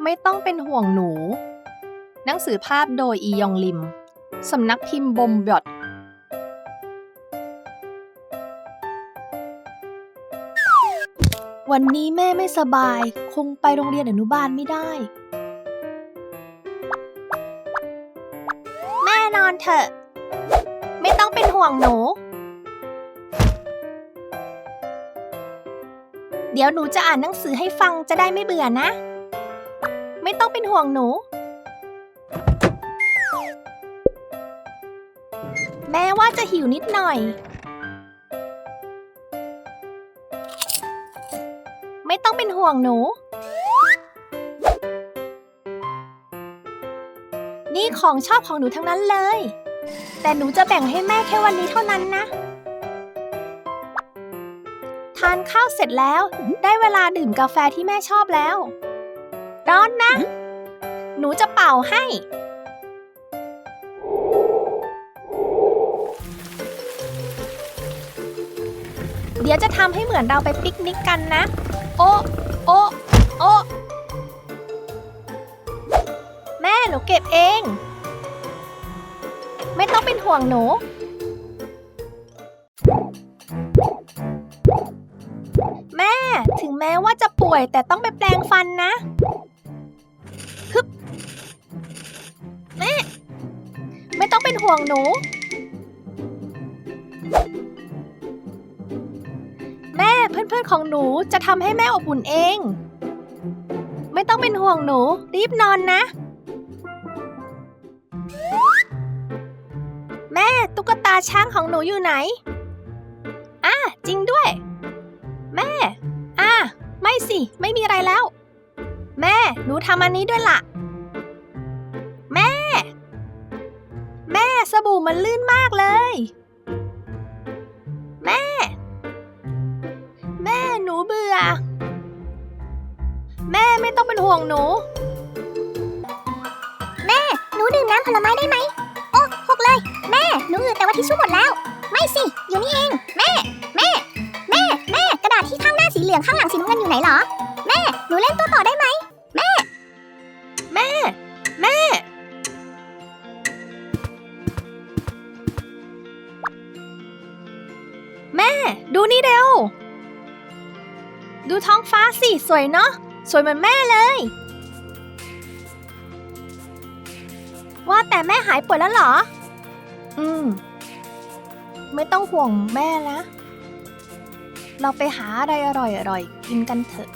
ไม่ต้องเป็นห่วงหนูหนังสือภาพโดยอียองลิมสำนักพิมพ์บมบยอดวันนี้แม่ไม่สบายคงไปโรงเรียนอนุบาลไม่ได้แม่นอนเถอะไม่ต้องเป็นห่วงหนูเดี๋ยวหนูจะอ่านหนังสือให้ฟังจะได้ไม่เบื่อนะไม่ต้องเป็นห่วงหนูแม่ว่าจะหิวนิดหน่อยไม่ต้องเป็นห่วงหนูนี่ของชอบของหนูทั้งนั้นเลยแต่หนูจะแบ่งให้แม่แค่วันนี้เท่านั้นนะทานข้าวเสร็จแล้วได้เวลาดื่มกาแฟที่แม่ชอบแล้วร้อนนะหนูจะเป่าให้เดี๋ยวจะทำให้เหมือนเราไปปิกนิกกันนะโอ้โอ้โอ้แม่หนูเก็บเองไม่ต้องเป็นห่วงหนูแม่ถึงแม้ว่าจะป่วยแต่ต้องไปแปรงฟันนะฮึบแม่ไม่ต้องเป็นห่วงหนูแม่เพื่อนๆของหนูจะทำให้แม่อบอุ่นเองไม่ต้องเป็นห่วงหนูรีบนอนนะแม่ตุ๊กตาช้างของหนูอยู่ไหนจริงด้วยแม่ไม่สิไม่มีอะไรแล้วแม่หนูทำอันนี้ด้วยล่ะแม่สบู่มันลื่นมากเลยแม่หนูเบื่อแม่ไม่ต้องเป็นห่วงหนูแม่หนูดื่มน้ำผลไม้ได้ไหมโอ้หกเลยแม่หนูอืดแต่ว่าทิชชู่หมดแล้วไม่สิอยู่นี่เองแม่กระดาษที่ข้างหน้าสีเหลืองข้างหลังสีน้ำเงินอยู่ไหนเหรอแม่หนูเล่นตัวต่อได้ไหมแม่ดูนี่เร็วดูท้องฟ้าสิสวยเนาะสวยเหมือนแม่เลยว่าแต่แม่หายป่วยแล้วเหรอไม่ต้องห่วงแม่นะเราไปหาอะไรอร่อยๆกินกันเถอะ